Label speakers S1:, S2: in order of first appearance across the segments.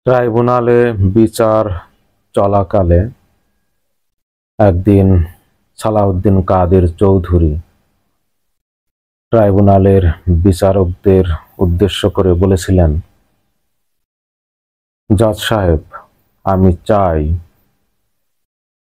S1: ট্রাইব্যুনালে বিচার চলাকালে একদিন সালাউদ্দিন কাদের চৌধুরী ট্রাইব্যুনালের বিচারকদের উদ্দেশ্য করে বলেছিলেন, জজ সাহেব, আমি চাই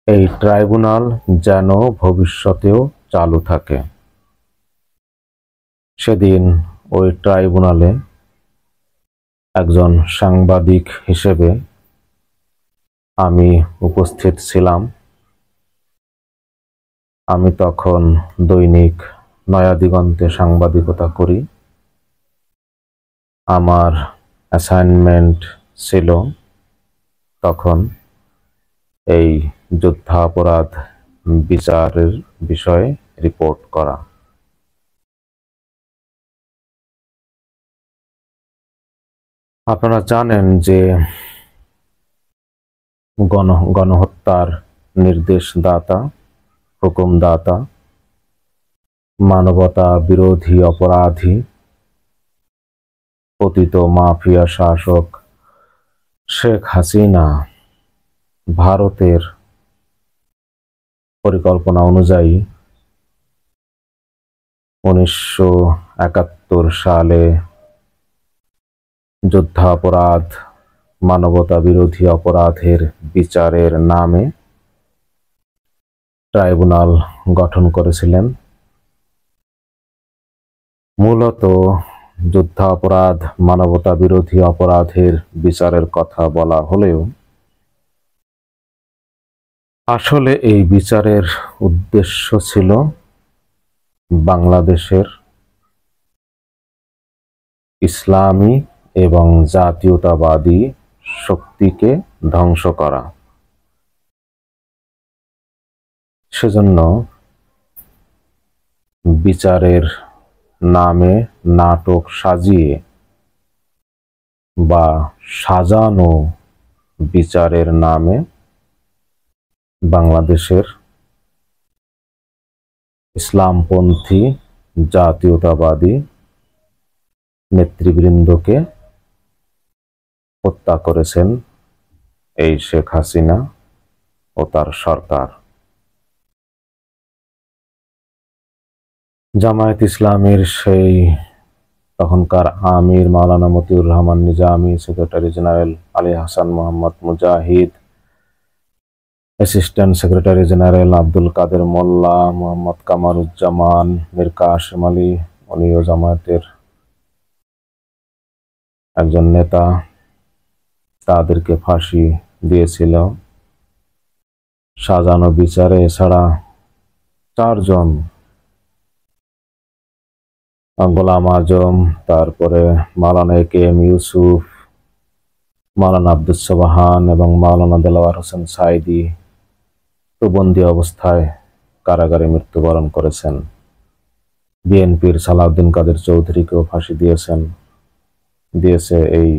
S1: এই ট্রাইব্যুনাল যেন ভবিষ্যতেও চালু থাকে। সেদিন ওই ট্রাইব্যুনালে একজন সাংবাদিক হিসেবে আমি উপস্থিত ছিলাম। আমি তখন দৈনিক নয়া দিগন্তে সাংবাদিকতা করি। আমার অ্যাসাইনমেন্ট ছিল তখন এই যুদ্ধাপরাধ বিচারের বিষয়ে রিপোর্ট করা। আপনারা জানেন যে গণহত্যার নির্দেশদাতা, হুকুমদাতা, মানবতা বিরোধী অপরাধী, পতিত মাফিয়া শাসক শেখ হাসিনা ভারতের পরিকল্পনা অনুযায়ী 1971 সালে যুদ্ধাপরাধ, মানবতা বিরোধী অপরাধের বিচারের নামে ট্রাইব্যুনাল গঠন করেছিলেন। মূলত যুদ্ধাপরাধ, মানবতা বিরোধী অপরাধের বিচারের কথা বলা হলেও আসলে এই বিচারের উদ্দেশ্য ছিল বাংলাদেশের ইসলামী এবং জাতীয়তাবাদী শক্তিকে ধ্বংস করা। সেজন্য বিচারের নামে নাটক সাজিয়ে বা সাজানো বিচারের নামে বাংলাদেশের ইসলামপন্থী জাতীয়তাবাদী নেতৃবৃন্দকে হত্যা করেছেন এই শেখ হাসিনা ও তার সরকার। জামায়াত ইসলামের সেই তখনকার আমির মাওলানা মতিউর রহমান নিজামী, সেক্রেটারি জেনারেল আলী হাসান মোহাম্মদ মুজাহিদ, অ্যাসিস্ট্যান্ট সেক্রেটারি জেনারেল আব্দুল কাদের মোল্লা, মোহাম্মদ কামারুজ্জামান, মীর কাসেম আলী, উনিও জামায়াতের একজন নেতা, তাদেরকে ফাঁসি দিয়েছিল। সাজানো বিচারে এছাড়া 4 জন, গোলাম আজম, তারপরে মাওলানা এ.কে.এম ইউসুফ, মাওলানা আব্দুস সোবহান এবং মাওলানা দেলাওয়ার হোসেন সাইদি তো বন্দী অবস্থায় কারাগারে মৃত্যুবরণ করেছেন। বিএনপির সালাউদ্দিন কাদের চৌধুরীকেও ফাঁসি দিয়েছে এই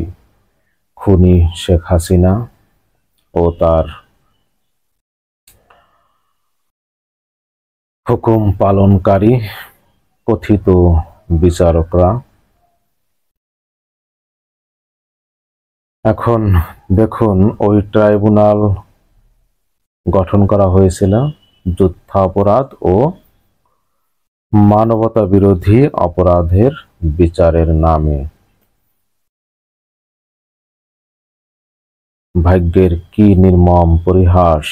S1: খুনি শেখ হাসিনা ও তার হুকুম পালনকারী কথিত বিচারকরা। এখন দেখুন, ওই ট্রাইব্যুনাল গঠন করা হয়েছিল যুদ্ধাপরাধ ও মানবতা বিরোধী অপরাধের বিচারের নামে। ভাগ্যের কি নির্মম পরিহাস,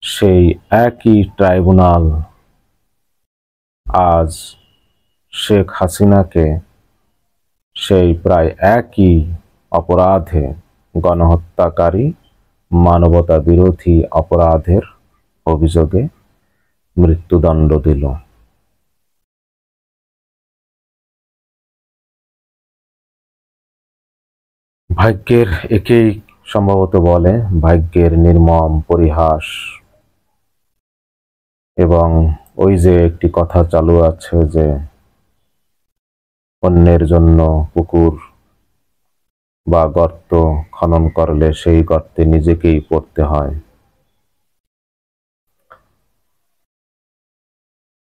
S1: সেই একই ট্রাইব্যুনাল আজ শেখ হাসিনাকে সেই প্রায় একই অপরাধে, গণহত্যাকারী, মানবতা বিরোধী অপরাধের অভিযোগে মৃত্যুদণ্ড দিল। ভাগ্যের একেই সম্ভবত বলে ভাগ্যের নির্মম পরিহাস। এবং ওই যে একটি কথা চালু আছে যে অন্যের জন্য পুকুর বা গর্ত খনন করলে সেই গর্তে নিজেকেই পড়তে হয়।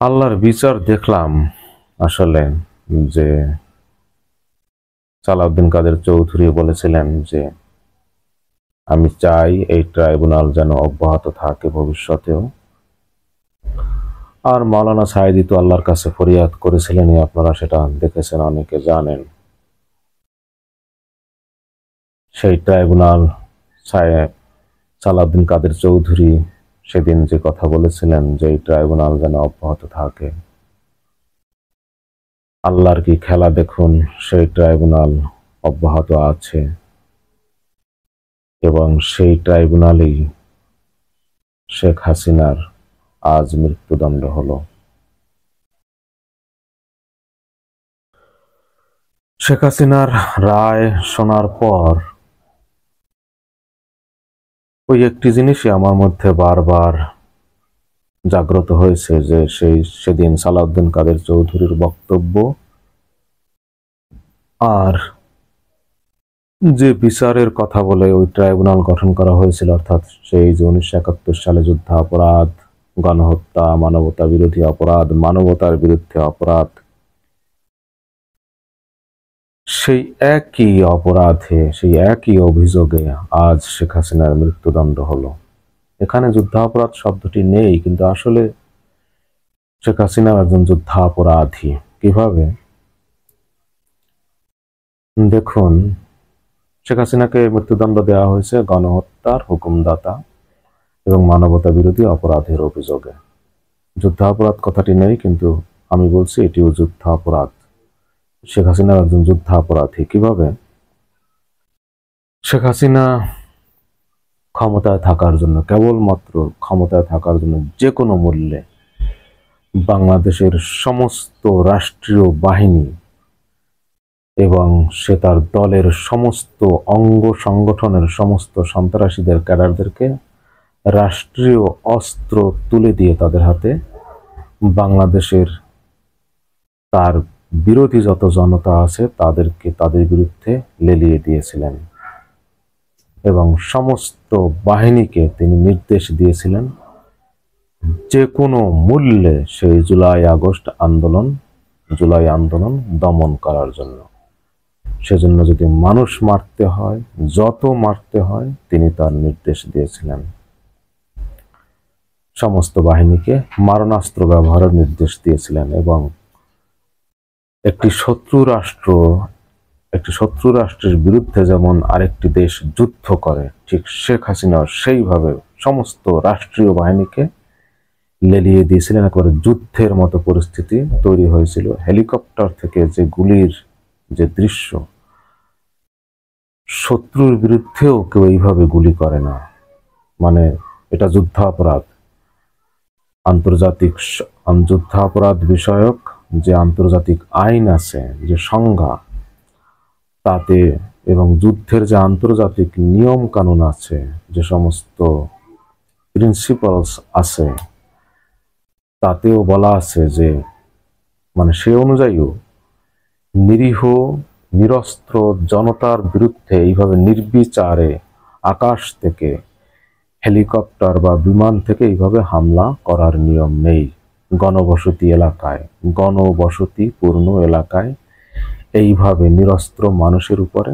S1: আল্লাহর বিচার দেখলাম আসলে যে সালাউদ্দিন কাদের চৌধুরী বলেছিলেন যে আমি চাই এই ট্রাইব্যুনাল যেন অব্যাহত থাকে ভবিষ্যতেও। আর মাওলানা সাঈদী তো আল্লাহর কাছে ফরিয়াদ করেছিলেনই, আপনারা সেটা দেখেছেন, অনেকে জানেন। সেই ট্রাইব্যুনাল সালাউদ্দিন কাদের চৌধুরী সেদিন যে কথা বলেছিলেন যে এই ট্রাইব্যুনাল যেন অব্যাহত থাকে, আল্লাহর কি খেলা দেখুন, সেই ট্রাইব্যুনাল অব্যাহত আছে এবং সেই ট্রাইব্যুনালেই শেখ হাসিনার আজ মৃত্যুদণ্ড হলো। শেখ হাসিনার রায় শোনার পর ওই একটি জিনিসই আমার মধ্যে বারবার জাগ্রত হয়েছে যে সেদিন সালাউদ্দিন কাদের চৌধুরীর বক্তব্য আর যে বিচারের কথা বলে ওই ট্রাইব্যুনাল গঠন করা হয়েছিল, অর্থাৎ সেই যে 1971 সালে যুদ্ধাপরাধ, গণহত্যা, মানবতা বিরোধী অপরাধ, মানবতার বিরুদ্ধে অপরাধ, সেই একই অপরাধে, সেই একই অভিযোগে আজ শেখ হাসিনার মৃত্যুদণ্ড হলো। এখানে যুদ্ধাপরাধ শব্দটি নেই, কিন্তু আসলে শেখ হাসিনা একজন যুদ্ধাপরাধী। কিভাবে? দেখুন, শেখ হাসিনাকে মৃত্যুদণ্ড দেওয়া হয়েছে গণহত্যার হুকুমদাতা এবং মানবতা বিরোধী অপরাধের অভিযোগে। যুদ্ধাপরাধ কথাটি নেই, কিন্তু আমি বলছি এটিও যুদ্ধাপরাধ। শেখ হাসিনা একজন যুদ্ধাপরাধী। কিভাবে? শেখ হাসিনা ক্ষমতায় থাকার জন্য, কেবলমাত্র ক্ষমতায় থাকার জন্য যে কোনো মূল্যে বাংলাদেশের সমস্ত রাষ্ট্রীয় বাহিনী এবং সে তার দলের সমস্ত অঙ্গ সংগঠনের সমস্ত সন্ত্রাসীদের ক্যাডারদেরকে রাষ্ট্রীয় অস্ত্র তুলে দিয়ে তাদের হাতে বাংলাদেশের তার বিরোধী যত জনতা আছে তাদেরকে তাদের বিরুদ্ধে লেলিয়ে দিয়েছিলেন এবং সমস্ত বাহিনীকে তিনি নির্দেশ দিয়েছিলেন যে কোনো মূল্যে সেই জুলাই আন্দোলন দমন করার জন্য। সেজন্য যদি মানুষ মারতে হয়, যত মারতে হয়, তিনি তার নির্দেশ দিয়েছিলেন। সমস্ত বাহিনীকে মারণাস্ত্র ব্যবহারের নির্দেশ দিয়েছিলেন এবং একটি শত্রু রাষ্ট্রের বিরুদ্ধে যেমন আরেকটি দেশ যুদ্ধ করে, ঠিক শেখ হাসিনা সেইভাবে সমস্ত রাষ্ট্রীয় বাহিনীকে লেলিয়ে দিয়েছিলেন। একেবারে যুদ্ধের মতো পরিস্থিতি তৈরি হয়েছিল। হেলিকপ্টার থেকে যে গুলির যে দৃশ্য, শত্রুর বিরুদ্ধেও কেউ এইভাবে গুলি করে না। মানে এটা যুদ্ধাপরাধ। আন্তর্জাতিক যুদ্ধাপরাধ বিষয়ক যে আন্তর্জাতিক আইন আছে, যে সংজ্ঞা, তাতে এবং যুদ্ধের যে আন্তর্জাতিক নিয়ম কানুন আছে, যে সমস্ত প্রিন্সিপালস আছে, তাতেও বলা আছে যে মানে সে অনুযায়ীও নিরীহ নিরস্ত্র জনতার বিরুদ্ধে এইভাবে নির্বিচারে আকাশ থেকে হেলিকপ্টার বা বিমান থেকে এইভাবে হামলা করার নিয়ম নেই। গণবসতিপূর্ণ এলাকায় এইভাবে নিরস্ত্র মানুষের উপরে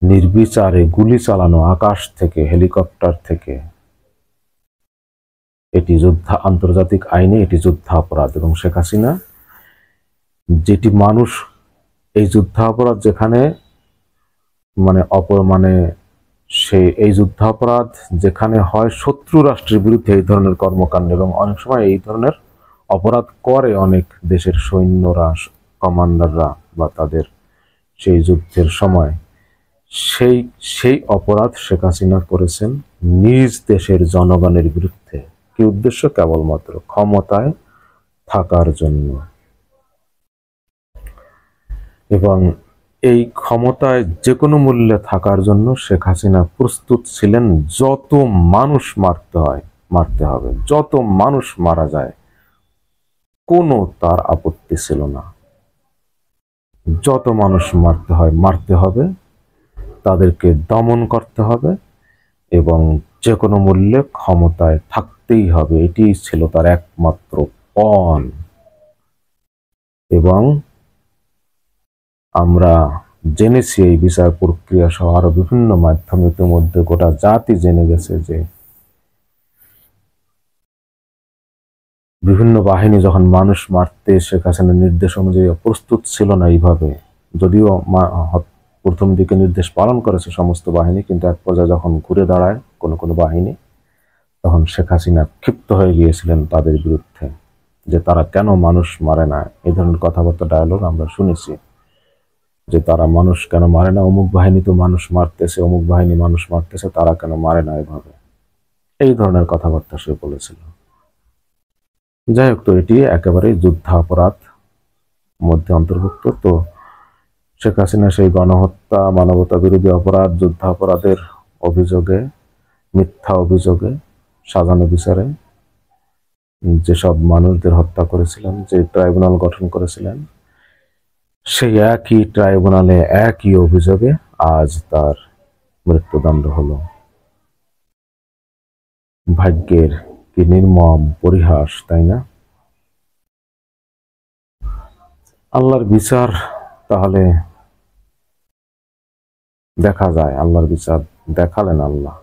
S1: নির্বিচারে গুলি চালানো আকাশ থেকে, হেলিকপ্টার থেকে, এটি আন্তর্জাতিক আইনে এটি যুদ্ধাপরাধ। এবং শেখ হাসিনা যেটি মানুষ এই যুদ্ধাপরাধ যেখানে এই যুদ্ধাপরাধ যেখানে হয় শত্রু রাষ্ট্রের বিরুদ্ধে এই ধরনের কর্মকাণ্ড, এবং অনেক সময় এই ধরনের অপরাধ করে অনেক দেশের সৈন্যরা, কমান্ডাররা বা তাদের সেই যুদ্ধের সময়, সেই অপরাধ শেখ হাসিনা করেছেন নিজ দেশের জনগণের বিরুদ্ধে। কি উদ্দেশ্য? কেবলমাত্র ক্ষমতায় থাকার জন্য। এবং এই ক্ষমতায় যে কোনো মূল্যে থাকার জন্য শেখ হাসিনা প্রস্তুত ছিলেন যত মানুষ মারতে হবে, যত মানুষ মারা যায় কোনো তার আপত্তি ছিল না। যত মানুষ মারতে হবে, তাদেরকে দমন করতে হবে এবং যে কোনো মূল্যে ক্ষমতায় থাকতেই হবে, এটি ছিল তার একমাত্র পণ। এবং আমরা জেনেছি এই বিচার প্রক্রিয়া সহ আরো বিভিন্ন মাধ্যমে ইতিমধ্যে গোটা জাতি জেনে গেছে যে বিভিন্ন বাহিনী যখন মানুষ মারতে শেখ হাসিনার নির্দেশ অনুযায়ী প্রস্তুত ছিল না এইভাবে, যদিও প্রথম দিকে নির্দেশ পালন করেছে সমস্ত বাহিনী, কিন্তু এক পর্যায়ে যখন ঘুরে দাঁড়ায় কোনো কোনো বাহিনী, তখন শেখ হাসিনা ক্ষিপ্ত হয়ে গিয়েছিলেন তাদের বিরুদ্ধে, যে তারা কেন মানুষ মারে না। এই ধরনের কথাবার্তা ডায়ালগ আমরা শুনেছি, যে তারা মানুষ কেন মারে না, অমুক বাহিনী তো মানুষ মারতেছে, অমুক বাহিনী মানুষ মারতেছে, তারা কেন মারে না এভাবে, এই ধরনের কথাবার্তা সে বলেছিল। যাই হোক, তো এটি একেবারেই যুদ্ধাপরাধ মধ্যে অন্তর্ভুক্ত। তো শেখ হাসিনা সেই গণহত্যা, মানবতা বিরোধী অপরাধ, যুদ্ধাপরাধের অভিযোগে, মিথ্যা অভিযোগে, সাজানো বিচারে যেসব মানুষদের হত্যা করেছিলেন, যে ট্রাইব্যুনাল গঠন করেছিলেন, সেই একই ট্রাইব্যুনালে একই অভিযোগে আজ তার মৃত্যুদণ্ড হলো। ভাগ্যের কি নির্মম পরিহাস, তাই না? আল্লাহর বিচার তাহলে দেখা যায়, আল্লাহর বিচার দেখালেন আল্লাহ।